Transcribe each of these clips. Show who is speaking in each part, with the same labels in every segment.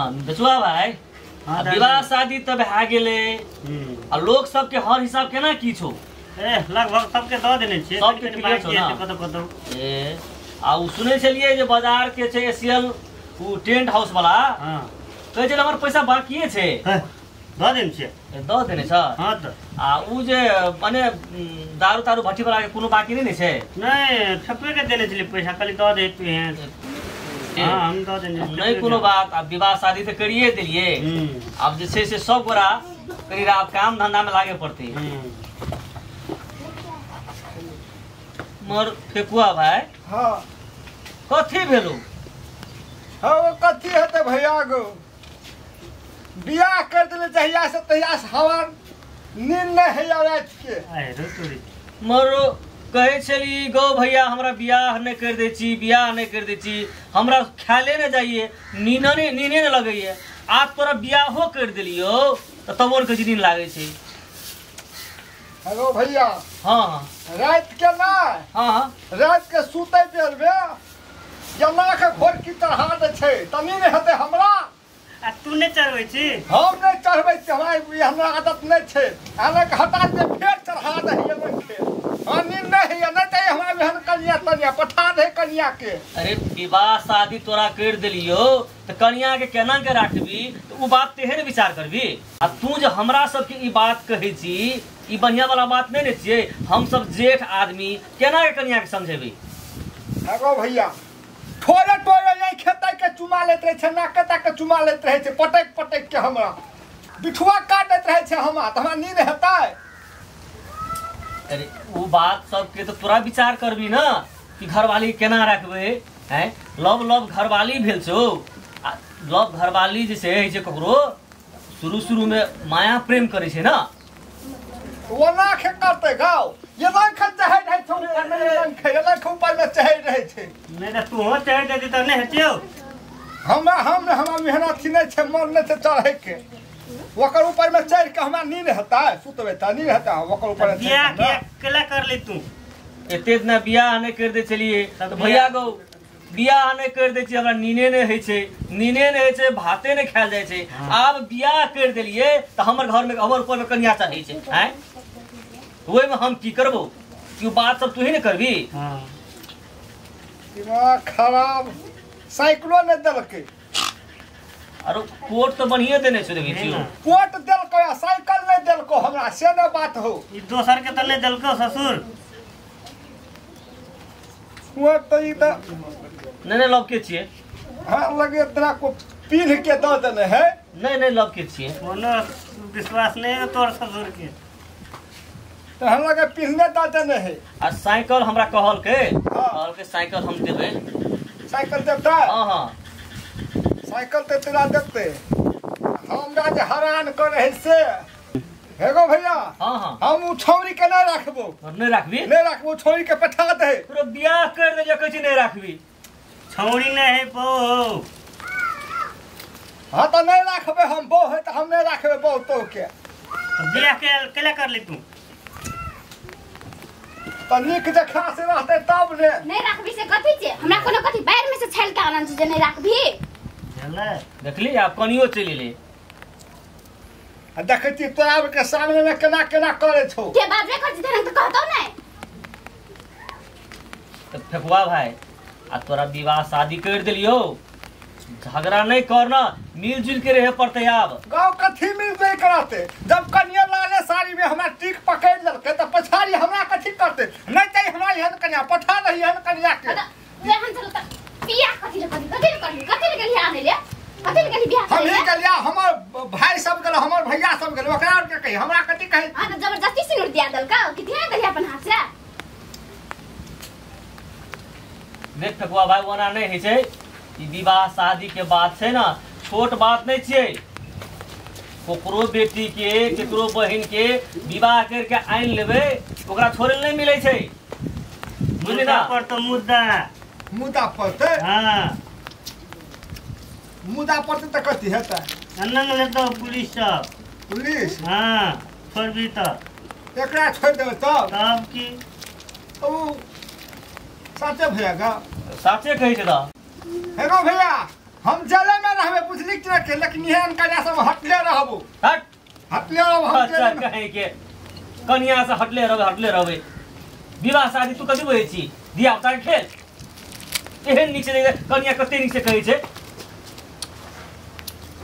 Speaker 1: बचुआ भाई विवाह शादी तब आ गेले आ लोग सबके हर हिसाब केना की छो
Speaker 2: लगभग सबके दऽ देने छियै
Speaker 1: सबके क्लियर छौ ना ए आ उ सुनै छलिए जे बाजार के छै एशियल उ टेंट हाउस वाला
Speaker 2: हां
Speaker 1: कहै छै हमर पैसा बाकीए छै
Speaker 2: दऽ देने छियै
Speaker 1: दऽ देने छ
Speaker 2: हां त
Speaker 1: आ उ जे माने दारू तारू भट्टी वाला के कोनो बाकी नहीं छै
Speaker 2: नहीं ठपे के देने छलिए पैसा खाली दऽ देते हैं हां हम दऽ देने
Speaker 1: नहीं कोनो बात अब विवाह शादी तो करिए दिलिए अब जे छै से सब गोरा करी आप काम धंधा में लागे पड़ती मर फेकुआ भाई
Speaker 3: हाँ
Speaker 1: कथी भेलो
Speaker 3: हाँ वो कथी हेते भैया गो बियाह कर दिले जहिया से तहिया से हमार नींद नहीं है रात के
Speaker 2: आए रो तोरी
Speaker 1: मरो कहे छली गो भैया हमरा बियाह नहीं कर दे छी बियाह नहीं कर दे छी हमरा ख्याले न जाइए नींदे न लगइए आज तोरा बियाहो कर दिलियो त तबोर के नींद लागे छै
Speaker 3: हेलो भैया
Speaker 1: हां हां
Speaker 3: रात के ना
Speaker 1: हां
Speaker 3: रात के सुते बेर में जना के घोर की तरह दे छै तनी नहीं हेते हमरा
Speaker 2: आ तू ने चढ़बै छी
Speaker 3: हम नहीं चढ़बै छी हमरा आदत नहीं छै आने के हटा के फेर चढ़ा दे ये के नींद नहीं है नहीं चाहिए हमारा बहन कन्या तनिया पठा दे कन्या के
Speaker 1: अरे विवाह शादी तोरा कर दिलियो तो कन्या के केना के राखबी तो उ बात तेहन विचार करबी आ तू जो हमरा सब के ई बात कहै छी ई बढ़िया वाला बात नहीं ने छिए हम सब जेठ आदमी केना के कन्या के समझेबी
Speaker 3: हेलो भैया थोड़े थोड़े नहीं खेते के चुमा लेत रहे छै ना कता के चुमा लेत रहे छै पटक पटक के हमरा बिठुआ काटत रहे छै हमरा त हमरा नींद हेतै
Speaker 1: अरे वो बात सबके तो तोरा विचार करबी ना कि घरवाली केना रखबे हैं लव लव घरवाली भेल छौ आ लव घरवाली जे छै ककरो शुरू में माया प्रेम करे छै ना
Speaker 3: वो ना खे करते गाओ ये रंग ख चाहे है थोड़े रंग खे रंग ऊपर में चाहे रहे छै
Speaker 2: नहीं त तू हो चाहे दे त नहीं हेतियो
Speaker 3: हमरा मेहनत थी नहीं छै मन नहीं छै चढ़े के ओकर ऊपर में चढ़ के हमरा नींद हेता सुतबे त नींद हेता ओकर ऊपर में
Speaker 2: बियाह के केला कर ले तू
Speaker 1: एते इतना बियाह नहीं कर दे चलिए तो भैया गो बियाह नहीं कर दे छी हमरा नींदे नहीं है छै नींदे नहीं है छै भाते नहीं खायल जाय छै आब बियाह कर देलिए त हमर घर में हमर ऊपर में कन्या चढ़ै छै हैं ओय में हम की करबो कि बात सब तू ही न करबी
Speaker 2: हां
Speaker 3: दिमाग खराब साइकिलो ने देलके
Speaker 1: अरे कोट तो बढ़िया देने छै देखै छियो
Speaker 3: कोट देलको साइकिल नहीं देलको हमरा से न बात हो
Speaker 2: ई दोसर के त नहीं देलको ससुर
Speaker 3: वो तो ई त
Speaker 1: नहीं लव के छिए
Speaker 3: हां लगे तेरा को पीन के द देने है
Speaker 1: नहीं लव के छिए
Speaker 2: कोनो विश्वास नहीं है तोर ससुर के
Speaker 3: तो हम लगे पीने द देने है
Speaker 1: आ साइकिल हमरा कहल के साइकिल हम देबे
Speaker 3: साइकिल देता
Speaker 1: हां
Speaker 3: साइकिल ते तेरा देते हमरा जे हैरान करे से हेगो भैया
Speaker 1: हां
Speaker 3: हम उ छौरी के नहीं रखबो
Speaker 1: नहीं रखबी
Speaker 3: छौरी के पठा दे
Speaker 1: पूरा बियाह कर दे कहै छी नहीं रखबी
Speaker 2: छौरी नहीं है बहू
Speaker 3: हां तो नहीं रखबे हम बहू है तो हम नहीं रखबे बहू तो के
Speaker 2: बियाह के केला कर ले तू
Speaker 3: तो निक जे खास रहते तब ने
Speaker 4: नहीं रखबी से कथी छै हमरा कोनो कथी बाहर में से छाल के आनन छै जे नहीं रखबी
Speaker 2: चले
Speaker 1: देखली आप कनियो चली ले
Speaker 3: आ देखै छी तोरा के सामने में केना केना करे छौ
Speaker 4: के बात रे कर छी त कहतो नहीं
Speaker 1: तो फेकुआ भाई आ तोरा विवाह शादी कर दिलियो झगड़ा नहीं करना मिलजुल के रहे पड़ते अब
Speaker 3: गांव कथी मिल जाए कराते जब कन्या लाले साड़ी में हमरा टिक पकड़ ललके त पछाड़ी हमरा कथी करते नहीं चाहिए हमरा यहन कन्या पठा रही हन कन्या के
Speaker 4: रे हम चलो त बियाह कथी ले गलिया आने ले कथी ले गली बियाह
Speaker 3: हम ही गलिया हमर भाई सब गेल हमर भैया सब गेल ओकरा के कही हमरा कथी कही
Speaker 4: हां त जबरदस्ती सिनुर दिया दल का कि ध्यान गलिया अपन हाथ से
Speaker 1: देख फेकुआ भाई ओना नहीं है छै ई विवाह शादी के बात छै ना छोट बात नहीं छिए कोकरो बेटी के केकरो बहिन के विवाह करके आइन लेबे ओकरा छोड़े नहीं मिले छै बुझली ना
Speaker 2: पर तो मुद्दा
Speaker 3: पड़ते
Speaker 2: हां
Speaker 3: मुद्दा पड़ते त कथी हेता
Speaker 2: अनंग ले तो पुलिस हां छोड़बी त
Speaker 3: एकरा छोड़ देबे
Speaker 2: तब की
Speaker 3: ओ साचे भैया गा
Speaker 1: साचे कहै छै दा
Speaker 3: हेगो भैया हम जेले में रहबे बुझली कि के, लेकिन एहन कन्या से हटले रहबो।
Speaker 1: हट
Speaker 3: हटले रहबो हम
Speaker 1: अच्छा
Speaker 3: जेले में।
Speaker 1: कहे के कन्या से हटले रहबे विवाह शादी तू कथी बहै छी धिया पुता के खेल एहन नीचे देखे कन्या कते नीचे कहै छै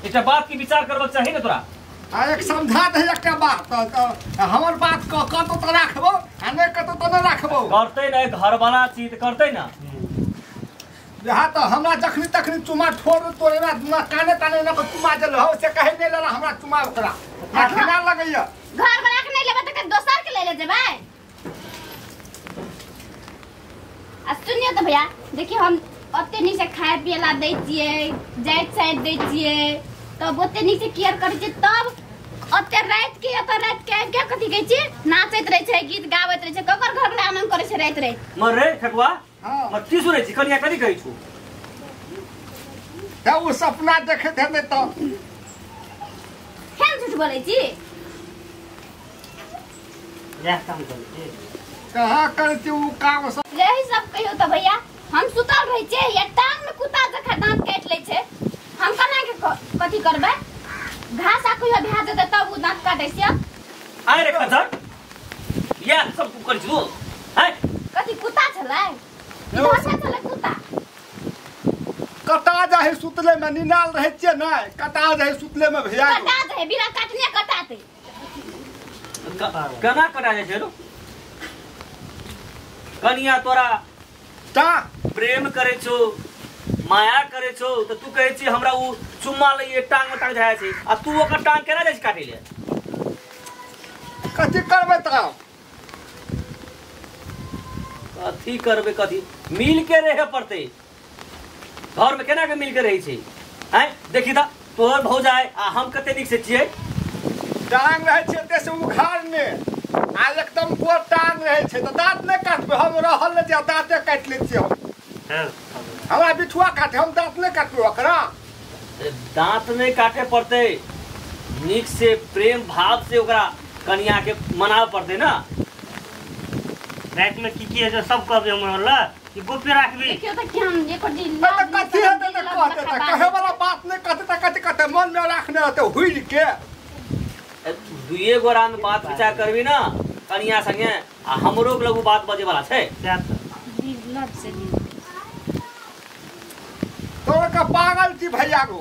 Speaker 1: एकटा बात के विचार करबाक चाही ने तोरा
Speaker 3: आ एक समझा दे एकटा बात तो हमर बात कतो तो राखबो आ नै कतो तो नै राखबो।
Speaker 1: करतै नै घर वाला चीज करतै ना
Speaker 3: जहाँ तो हमरा जखनी तखनी चुमा ठोर तोरे ना काने ताने ना चुमा जल हो से कहे नै लेला हमरा चुमा ओकरा ना खिना लगैया।
Speaker 4: घर वाला के नहीं लेबे त दोसर के ले ले जेबै। आ सुनिए तो भैया देखिए हम ओते नीचे खाए पिए ला दै छियै जाइत साइड दै छियै तब ओते नीचे केयर करै छियै तब ओते रात के क्या कथी कहै छी नाचैत रहै छै गीत गाबैत रहै छै ककर घर वाला आनंद करै छै रात
Speaker 1: मर रे ठकुआ
Speaker 3: हां
Speaker 1: मत की सुनै छी कन्या कथी कहै छु
Speaker 3: है वो सपना देखैत हेतै तो
Speaker 4: केन झूठ बोलै छी
Speaker 2: यह काम कर
Speaker 3: कहाँ करै छी उ काम सब
Speaker 4: यही सब कहियो तो भैया हम सुतल रहै छै या टांग में कुत्ता जखा दांत काट लै छै हम कना के कथी करबै घास आ कहियो भै जेतै तब उ दांत काटै छै।
Speaker 1: आइ रे खजर या सब तू करै छु हैं
Speaker 4: कथी कुत्ता छलै इधर छलै कुत्ता
Speaker 3: कटा जाहि सुतले में निनाल रहै छियै नै कटा जाहि सुतले में भैया
Speaker 4: कटा दे बिना काटने कटाते
Speaker 1: केना कटा जाइ छै रो कन्या तोरा
Speaker 3: ता
Speaker 1: प्रेम करे छो माया करे छो तो तू कहै छी हमरा उ चुम्मा लइए टांग में टांग जाय छै आ तू ओकर टांग केना जाइ छै काटे ले
Speaker 3: कथी करबै त
Speaker 1: कथी करबे कथी मिल के रहे पड़ते घर में केना के मिल के रही छै हैं देखी त तोहर भौजाई आ हम कते नीक से छियै
Speaker 3: टांग रहै छै ते से उखाड़ ने आ एकदम पूरा टांग रहै छै त दांत नै काटबै हम रहल नै जे दांते काट लै छियै हम हमरा बिठुआ काटे हम दांत नै काटबै ओकरा
Speaker 1: दांत नहीं काटे पड़ते नीक से प्रेम भाव से ओकरा कन्या के मनावे पड़ते ना
Speaker 2: रात में की है जो सब कहबे हमरा कि गोपे राखबी
Speaker 4: देखियो त कि हम एको दिन
Speaker 3: त कथी हेतै त कहतै त कहे वाला बात नै कहतै त कथी कहतै मन में राखने रहतै हुइर के
Speaker 1: दुइये गोरा में बात विचार करबी ना कन्या संगे आ हमरो के लगू बात बजे वाला छै
Speaker 4: लव से
Speaker 3: तोरा का पागल छी भैया गो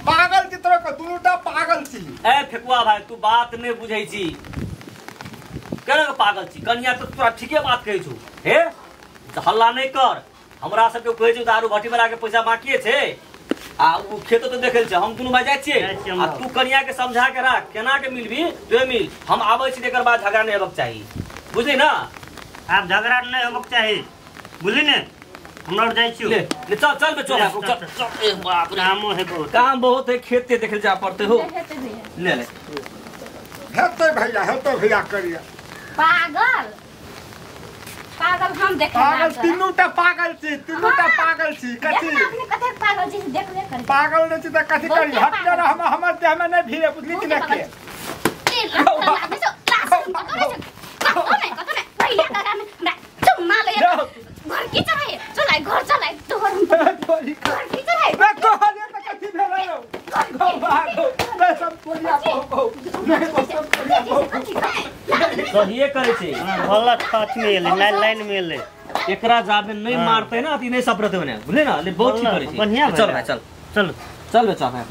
Speaker 3: पागल छी तोरा का दुनुटा पागल छी
Speaker 1: ए फेकुआ भाई तू बात नहीं बुझै छी केना के पागल छी कन्या तो तोरा ठीके बात कहै छु हे हल्ला नहीं कर हमरा सब के कहै छु दारू भट्टी वाला के पैसा बाकी छै आ उ खेतो तो देखल छै हम दुनु भाई जाय छियै आ तू कन्या के समझा के राख केना के मिलबी तो मिल हम आबै छी एकर बाद झगड़ा नहीं हेबाक चाही बुझली ना
Speaker 2: आप झगड़ा नहीं होबक चाही बुझली ने हमरा जाय छियो
Speaker 1: ले ले चल चल बे चल ए बाप रे
Speaker 2: कामो है बहुत
Speaker 1: काम बहुत है खेत के देखल जा पड़ते हो ले ले
Speaker 3: हेतै भैया करिया
Speaker 4: पागल पागल हम देखे
Speaker 3: पागल तीनूटा पागल छी कथी
Speaker 4: अपने कते पागल छी देखले कर
Speaker 3: पागल नै छी त कथी करी हटले रह हमर देह में नै भिड़े बुझली कि नै के घर की चलाए चलाए घर चलाए तोहर घर की चलाए मैं कहले त कथी भेलै रो गो भागो मैं सब कोरिया को मैं सब कोरिया को
Speaker 1: सहिए करे छै
Speaker 2: भला छाछ में एले लाइन में एले
Speaker 1: एकरा जाबे नहीं मारते ना अति नहीं सपरते बने बुझले ना ले बहुत ठीक करे छै
Speaker 2: बढ़िया
Speaker 1: चल भाई चल
Speaker 2: चल
Speaker 1: चल बच्चा भाई